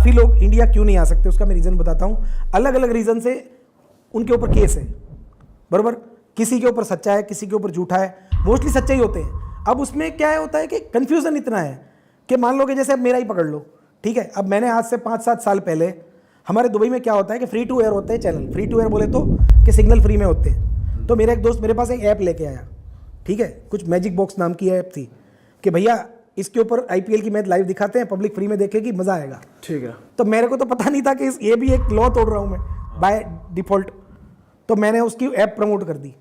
काफ़ी लोग इंडिया क्यों नहीं आ सकते उसका मैं रीज़न बताता हूँ। अलग अलग रीज़न से उनके ऊपर केस है, बराबर। किसी के ऊपर सच्चा है, किसी के ऊपर झूठा है, मोस्टली सच्चे ही होते हैं। अब उसमें क्या होता है कि कन्फ्यूज़न इतना है कि मान लो कि जैसे अब मेरा ही पकड़ लो, ठीक है। अब मैंने आज से 5-7 साल पहले, हमारे दुबई में क्या होता है कि फ्री टू एयर होते हैं चैनल, फ्री टू एयर बोले तो कि सिग्नल फ्री में होते हैं। तो मेरा एक दोस्त मेरे पास एक ऐप लेके आया, ठीक है, कुछ मैजिक बॉक्स नाम की ऐप थी कि भैया इसके ऊपर IPL की मैच लाइव दिखाते हैं, पब्लिक फ्री में देखेगी, मज़ा आएगा, ठीक है। तो मेरे को तो पता नहीं था कि ये भी एक लॉ तोड़ रहा हूँ मैं बाय डिफ़ॉल्ट। तो मैंने उसकी ऐप प्रमोट कर दी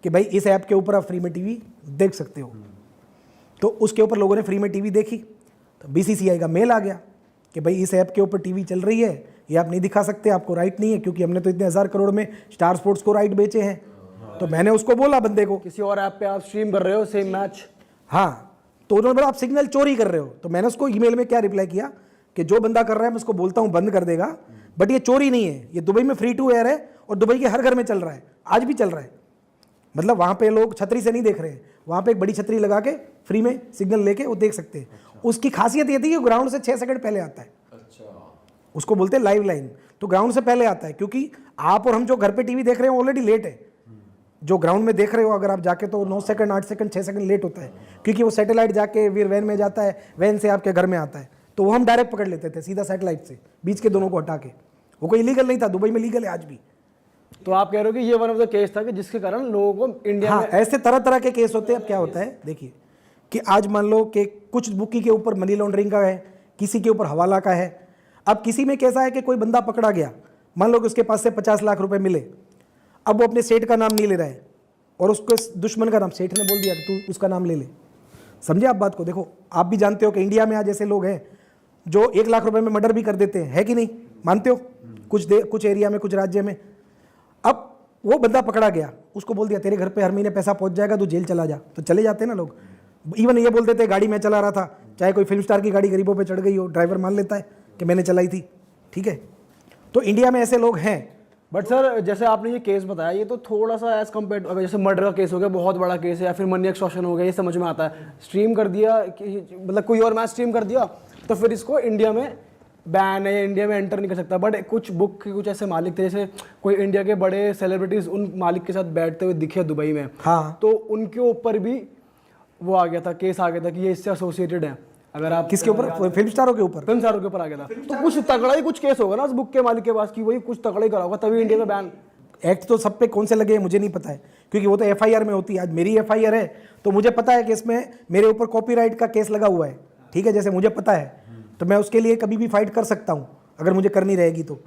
कि भाई इस ऐप के ऊपर आप फ्री में टीवी देख सकते हो। तो उसके ऊपर लोगों ने फ्री में टीवी देखी, तो BCCI का मेल आ गया कि भाई इस ऐप के ऊपर टीवी चल रही है, ये आप नहीं दिखा सकते, आपको राइट नहीं है, क्योंकि हमने तो इतने 1000 करोड़ में स्टार स्पोर्ट्स को राइट बेचे हैं। तो मैंने उसको बोला बंदे को, किसी और ऐप पे आप स्ट्रीम कर रहे हो सेम मैच, हाँ। तो उन्होंने बोला आप सिग्नल चोरी कर रहे हो। तो मैंने उसको ईमेल में क्या रिप्लाई किया कि जो बंदा कर रहा है मैं उसको बोलता हूँ बंद कर देगा, बट ये चोरी नहीं है, ये दुबई में फ्री टू एयर है और दुबई के हर घर में चल रहा है, आज भी चल रहा है। मतलब वहाँ पे लोग छतरी से नहीं देख रहे हैं, वहाँ पे एक बड़ी छतरी लगा के फ्री में सिग्नल लेके वो देख सकते हैं। उसकी खासियत ये थी कि ग्राउंड से 6 सेकंड पहले आता है, उसको बोलते हैं लाइव लाइन। तो ग्राउंड से पहले आता है, क्योंकि आप और हम जो घर पे टीवी देख रहे हैं ऑलरेडी लेट है। जो ग्राउंड में देख रहे हो अगर आप जाके तो 9 सेकंड 8 सेकंड 6 सेकंड लेट होता है, क्योंकि वो सैटेलाइट जाके फिर वैन में जाता है, वैन से आपके घर में आता है। तो वो हम डायरेक्ट पकड़ लेते थे सीधा सैटेलाइट से, बीच के दोनों को हटा के। वो कोई इलीगल नहीं था, दुबई में लीगल है आज भी। तो आप कह रहे हो कि ये वन ऑफ द केस था कि जिसके कारण लोगों को इंडिया हाँ, में ऐसे तरह तरह के केस होते हैं। अब क्या होता है देखिए कि आज मान लो कि कुछ बुकी के ऊपर मनी लॉन्ड्रिंग का है, किसी के ऊपर हवाला का है। अब किसी में कैसा है कि कोई बंदा पकड़ा गया, मान लो कि उसके पास से 50 लाख रुपए मिले, अब वो अपने सेठ का नाम नहीं ले रहा है और उसके दुश्मन का नाम, सेठ ने बोल दिया कि तू उसका नाम ले ले। समझे आप बात को? देखो आप भी जानते हो कि इंडिया में आज ऐसे लोग हैं जो 1 लाख रुपए में मर्डर भी कर देते हैं, है कि नहीं? मानते हो? कुछ एरिया में, कुछ राज्य में। अब वो बंदा पकड़ा गया, उसको बोल दिया तेरे घर पे हर महीने पैसा पहुंच जाएगा, तू जेल चला जा, तो चले जाते हैं ना लोग। इवन ये बोल देते गाड़ी मैं चला रहा था, चाहे कोई फिल्म स्टार की गाड़ी गरीबों पे चढ़ गई हो, ड्राइवर मान लेता है कि मैंने चलाई थी, ठीक है। तो इंडिया में ऐसे लोग हैं। बट सर जैसे आपने ये केस बताया, ये तो थोड़ा सा एज कम्पेयर, अगर जैसे मर्डर का केस हो गया, बहुत बड़ा केस है, या फिर मनी एक्सटॉर्शन हो गया, ये समझ में आता है। स्ट्रीम कर दिया, मतलब कोई और मैच स्ट्रीम कर दिया, तो फिर इसको इंडिया में बैन है, इंडिया में एंटर नहीं कर सकता। बट कुछ बुक के कुछ ऐसे मालिक थे, जैसे कोई इंडिया के बड़े सेलिब्रिटीज उन मालिक के साथ बैठते हुए दिखे दुबई में, हाँ, तो उनके ऊपर भी वो आ गया था, केस आ गया था कि ये इससे एसोसिएटेड है। अगर आप किसके ऊपर? फिल्म स्टारों के ऊपर, फिल्म स्टारों के ऊपर आ गया था, तो कुछ तगड़ा ही कुछ केस होगा ना उस बुक के मालिक के पास, कि वही कुछ तगड़ा ही करा होगा, तभी इंडिया में बैन। एक्ट तो सब पे कौन से लगे हैं मुझे नहीं पता है, क्योंकि वो तो FIR में होती है। आज मेरी FIR है तो मुझे पता है कि इसमें मेरे ऊपर कॉपीराइट का केस लगा हुआ है, ठीक है। जैसे मुझे पता है तो मैं उसके लिए कभी भी फाइट कर सकता हूँ अगर मुझे करनी रहेगी तो।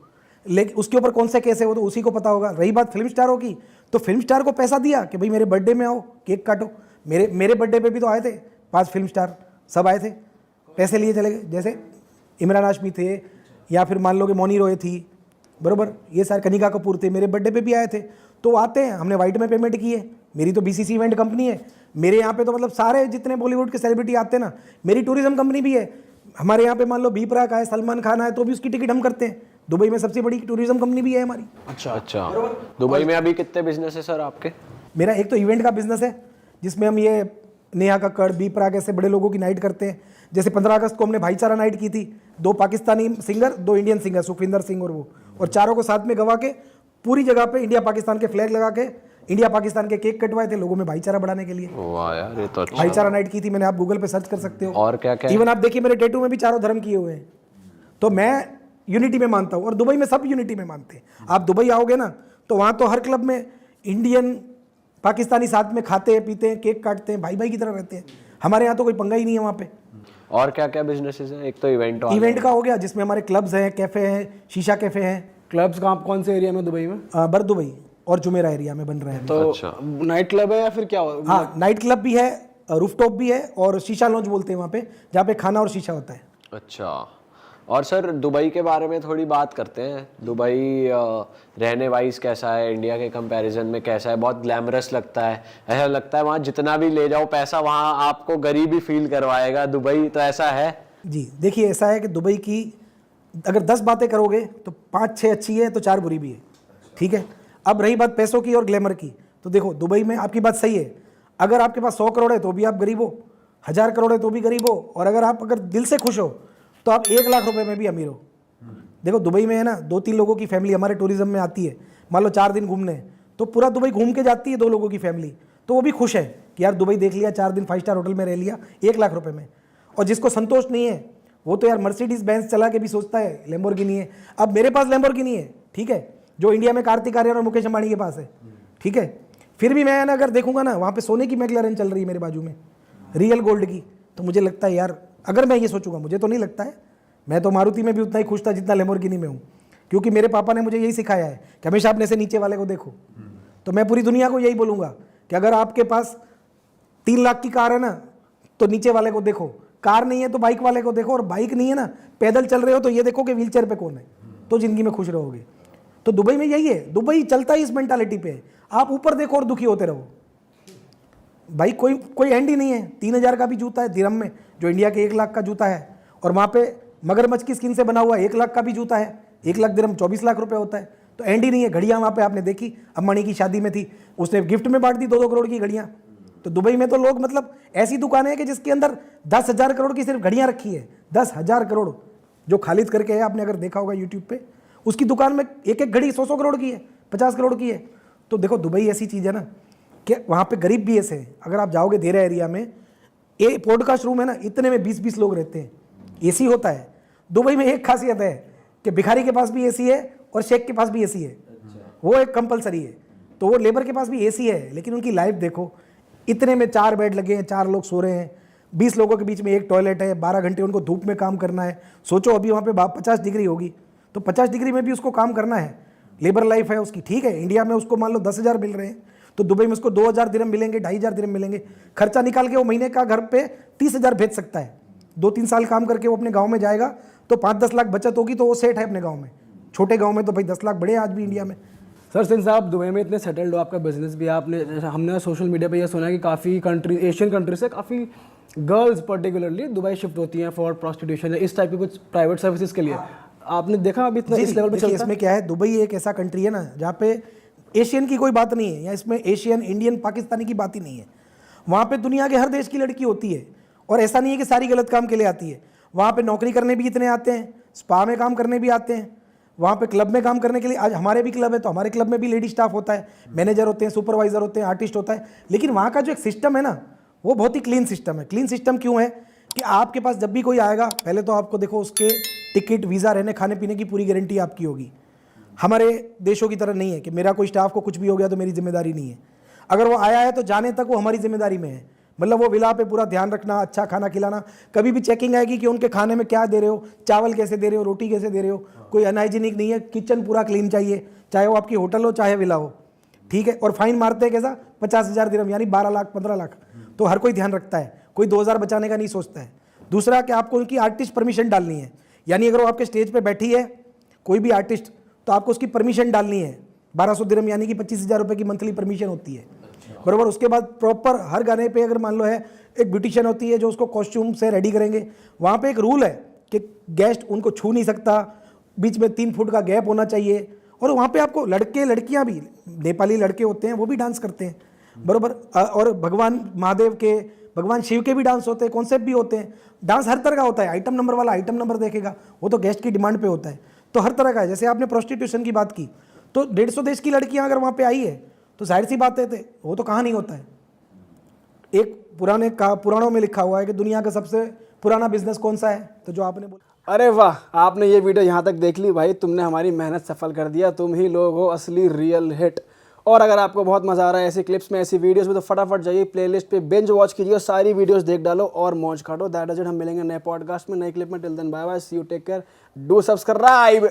लेकिन उसके ऊपर कौन से केस है वो तो उसी को पता होगा। रही बात फिल्म स्टारों की, तो फिल्म स्टार को पैसा दिया कि भाई मेरे बर्थडे में आओ, केक काटो। मेरे बर्थडे पे भी तो आए थे 5 फिल्म स्टार, सब आए थे, पैसे लिए चले गए। जैसे इमरान हाशमी थे, या फिर मान लो कि मौनी रॉय थी, बरोबर, ये सारे कनिका कपूर थे, मेरे बर्थडे पे भी आए थे। तो आते हैं, हमने वाइट में पेमेंट की है। मेरी तो BCC इवेंट कंपनी है, मेरे यहाँ पे तो मतलब सारे जितने बॉलीवुड के सेलिब्रिटी आते हैं ना, मेरी टूरिज्म कंपनी भी है। हमारे यहाँ पे मान लो बी प्राक आए, सलमान खान आए, तो भी उसकी टिकट हम करते हैं। दुबई में सबसे बड़ी टूरिज्म कंपनी भी है हमारी। अच्छा। दुबई में अभी कितने बिजनेस है सर आपके? मेरा एक तो इवेंट का बिजनेस है, जिसमें हम ये नेहा कक्कड़, बी प्राक ऐसे बड़े लोगों की नाइट करते हैं। जैसे 15 अगस्त को हमने भाईचारा नाइट की थी, 2 Pakistani singer, 2 Indian singer, Sukhwinder Singh और वो, और चारों को साथ में गवा के पूरी जगह पे इंडिया पाकिस्तान के फ्लैग लगा के इंडिया पाकिस्तान के केक कटवाए थे लोगों में भाईचारा बढ़ाने के लिए। वाह यार, ये तो अच्छा। भाईचारा नाइट की थी मैंने, आप गूगल पे सर्च कर सकते हो। और क्या क्या? इवन आप देखिए मेरे टैटू में भी चारों धर्म किए हुए हैं। तो मैं यूनिटी में मानता हूँ और दुबई में सब यूनिटी में मानते हैं। आप दुबई आओगे ना तो वहाँ तो हर क्लब में इंडियन पाकिस्तानी साथ में खाते हैं, पीते हैं, केक काटते हैं, भाई भाई की तरह रहते हैं। हमारे यहाँ तो कोई पंगा ही नहीं है वहाँ पे। और क्या क्या बिजनेसेस हैं? एक तो इवेंट का हो गया, जिसमें हमारे क्लब्स हैं, कैफे हैं, शीशा कैफे हैं। क्लब्स कौन से एरिया में दुबई में? बर दुबई और जुमेरा एरिया में बन रहे हैं। तो अच्छा, नाइट क्लब है या फिर क्या? हाँ, नाइट क्लब भी है, रूफटॉप भी है, और शीशा लॉन्ज बोलते हैं वहाँ पे, जहाँ पे खाना और शीशा होता है। अच्छा। और सर दुबई के बारे में थोड़ी बात करते हैं। दुबई रहने वाइज कैसा है, इंडिया के कंपैरिजन में कैसा है? बहुत ग्लैमरस लगता है, ऐसा लगता है वहाँ जितना भी ले जाओ पैसा वहाँ आपको गरीबी फील करवाएगा दुबई, तो ऐसा है? जी देखिए, ऐसा है कि दुबई की अगर 10 बातें करोगे तो 5-6 अच्छी है तो 4 बुरी भी है, ठीक है। अब रही बात पैसों की और ग्लैमर की, तो देखो दुबई में आपकी बात सही है, अगर आपके पास 100 करोड़ है तो भी आप गरीब हो, 1000 करोड़ है तो भी गरीब हो, और अगर दिल से खुश हो तो आप 1 लाख रुपए में भी अमीर हो। देखो दुबई में है ना 2-3 लोगों की फैमिली हमारे टूरिज्म में आती है, मान लो 4 दिन घूमने, तो पूरा दुबई घूम के जाती है 2 लोगों की फैमिली, तो वो भी खुश है कि यार दुबई देख लिया, 4 दिन 5 स्टार होटल में रह लिया 1 लाख रुपए में। और जिसको संतोष नहीं है वो तो यार मर्सिडीज बेंज चला के भी सोचता है लैम्बोर्गिनी है। अब मेरे पास लैम्बोर्गिनी है, ठीक है, जो इंडिया में कार्तिक आर्यन और मुकेश अंबानी के पास है, ठीक है, फिर भी मैं ना अगर देखूंगा ना वहाँ पे सोने की मैकलैरेन चल रही है मेरे बाजू में, रियल गोल्ड की, तो मुझे लगता है यार अगर मैं ये सोचूंगा, मुझे तो नहीं लगता है, मैं तो मारुति में भी उतना ही खुश था जितना लैम्बोर्गिनी में हूँ, क्योंकि मेरे पापा ने मुझे यही सिखाया है कि हमेशा अपने से नीचे वाले को देखो। तो मैं पूरी दुनिया को यही बोलूँगा कि अगर आपके पास 3 लाख की कार है ना तो नीचे वाले को देखो, कार नहीं है तो बाइक वाले को देखो, और बाइक नहीं है ना पैदल चल रहे हो तो ये देखो कि व्हीलचेयर पे कौन है, तो जिंदगी में खुश रहोगे। तो दुबई में यही है, दुबई चलता ही इस मेंटालिटी पे है, आप ऊपर देखो और दुखी होते रहो भाई। कोई एंड ही नहीं है। 3,000 का भी जूता है दिरहम में, जो इंडिया के 1 लाख का जूता है, और वहाँ पे मगरमच्छ की स्किन से बना हुआ 1 लाख का भी जूता है, 1 लाख दिरहम 24 लाख रुपए होता है। तो एंड ही नहीं है। घड़ियाँ वहाँ पे आपने देखी, अंबानी की शादी में थी, उसने गिफ्ट में बांट दी 2-2 करोड़ की घड़ियाँ। तो दुबई में तो लोग मतलब ऐसी दुकानें हैं कि जिसके अंदर 10,000 करोड़ की सिर्फ घड़ियाँ रखी है, 10,000 करोड़, जो खालिद करके है, आपने अगर देखा होगा यूट्यूब पे, उसकी दुकान में एक घड़ी 100-100 करोड़ की है, 50 करोड़ की है। तो देखो दुबई ऐसी चीज़ है ना कि वहाँ पे गरीब भी ऐसे हैं। अगर आप जाओगे देरा एरिया में, ये पॉडकास्ट रूम है ना, इतने में 20-20 लोग रहते हैं, एसी होता है। दुबई में एक खासियत है कि भिखारी के पास भी एसी है और शेख के पास भी एसी है, वो एक कंपलसरी है। तो वो लेबर के पास भी एसी है, लेकिन उनकी लाइफ देखो, इतने में 4 बेड लगे हैं, 4 लोग सो रहे हैं, 20 लोगों के बीच में एक टॉयलेट है, 12 घंटे उनको धूप में काम करना है। सोचो अभी वहाँ पे 50 डिग्री होगी, तो 50 डिग्री में भी उसको काम करना है, लेबर लाइफ है उसकी। ठीक है, इंडिया में उसको मान लो 10,000 मिल रहे हैं, तो दुबई में उसको 2,000 दिरहम मिलेंगे, 2,500 दिरहम मिलेंगे। खर्चा निकाल के वो महीने का घर पे 30,000 भेज सकता है। 2-3 साल काम करके वो अपने गाँव में जाएगा तो 5-10 लाख बचत होगी, तो वो सेट है अपने गाँव में। छोटे गाँव में तो भाई 10 लाख बड़े हैं आज भी इंडिया में। सर सिंस आप दुबई में इतने सेटल्ड हो, आपका बिजनेस भी, आपने जैसे हमने सोशल मीडिया पे ये सुना है कि काफ़ी कंट्री, एशियन कंट्री से काफ़ी गर्ल्स पर्टिकुलरली दुबई शिफ्ट होती हैं फॉर प्रोस्टिट्यूशन या इस टाइप की कुछ प्राइवेट सर्विसेज के लिए। आपने देखा अभी इतना इस लेवल पे चलता है? इसमें क्या है, दुबई एक ऐसा कंट्री है ना जहाँ पे एशियन की कोई बात नहीं है, या इसमें एशियन, इंडियन, पाकिस्तानी की बात ही नहीं है। वहाँ पे दुनिया के हर देश की लड़की होती है, और ऐसा नहीं है कि सारी गलत काम के लिए आती है। वहाँ पे नौकरी करने भी इतने आते हैं, स्पा में काम करने भी आते हैं, वहाँ पे क्लब में काम करने के लिए, आज हमारे भी क्लब है तो हमारे क्लब में भी लेडी स्टाफ होता है, मैनेजर होते हैं, सुपरवाइजर होते हैं, आर्टिस्ट होता है। लेकिन वहाँ का जो एक सिस्टम है ना, वो बहुत ही क्लीन सिस्टम है। क्लीन सिस्टम क्यों है कि आपके पास जब भी कोई आएगा, पहले तो आपको देखो उसके टिकट, वीज़ा, रहने खाने पीने की पूरी गारंटी आपकी होगी। हमारे देशों की तरह नहीं है कि मेरा कोई स्टाफ को कुछ भी हो गया तो मेरी जिम्मेदारी नहीं है। अगर वो आया है तो जाने तक वो हमारी जिम्मेदारी में है। मतलब वो विला पे पूरा ध्यान रखना, अच्छा खाना खिलाना। कभी भी चेकिंग आएगी कि उनके खाने में क्या दे रहे हो, चावल कैसे दे रहे हो, रोटी कैसे दे रहे हो, कोई अनहाइजीनिक नहीं है। किचन पूरा क्लीन चाहिए, चाहे वो आपकी होटल हो चाहे विला हो, ठीक है। और फाइन मारते हैं कैसा, 50,000 दिरहम, यानी 12 लाख 15 लाख। तो हर कोई ध्यान रखता है, कोई 2,000 बचाने का नहीं सोचता है। दूसरा कि आपको उनकी आर्टिस्ट परमिशन डालनी है, यानी अगर वो आपके स्टेज पे बैठी है कोई भी आर्टिस्ट, तो आपको उसकी परमिशन डालनी है। 1200 दिरहम यानी कि 25,000 रुपये की मंथली परमिशन होती है, बराबर। उसके बाद प्रॉपर हर गाने पे अगर मान लो है, एक ब्यूटिशियन होती है जो उसको कॉस्ट्यूम से रेडी करेंगे। वहाँ पे एक रूल है कि गेस्ट उनको छू नहीं सकता, बीच में 3 फुट का गैप होना चाहिए। और वहाँ पे आपको लड़के लड़कियाँ भी, नेपाली लड़के होते हैं वो भी डांस करते हैं, बराबर। और भगवान महादेव के, भगवान शिव के भी डांस होते हैं, कॉन्सेप्ट भी होते हैं। डांस हर तरह का होता है, आइटम नंबर वाला आइटम नंबर देखेगा, वो तो गेस्ट की डिमांड पे होता है। तो हर तरह का है। जैसे आपने प्रोस्टिट्यूशन की बात की, तो 150 देश की लड़कियां अगर वहाँ पे आई है तो जाहिर सी बात है, वो तो कहाँ नहीं होता है। एक पुराणों में लिखा हुआ है कि दुनिया का सबसे पुराना बिजनेस कौन सा है, तो जो आपने बोला। अरे वाह, आपने ये वीडियो यहाँ तक देख ली भाई, तुमने हमारी मेहनत सफल कर दिया। तुम ही लोग हो असली रियल हिट। और अगर आपको बहुत मजा आ रहा है ऐसी क्लिप्स में, ऐसी वीडियोस में, तो फटाफट जाइए प्लेलिस्ट पे, बिंज वॉच कीजिए, सारी वीडियोस देख डालो और मौज काटो। That is it. हम मिलेंगे नए पॉडकास्ट में, नए क्लिप में। Till then bye bye, see you, take care, do subscribe.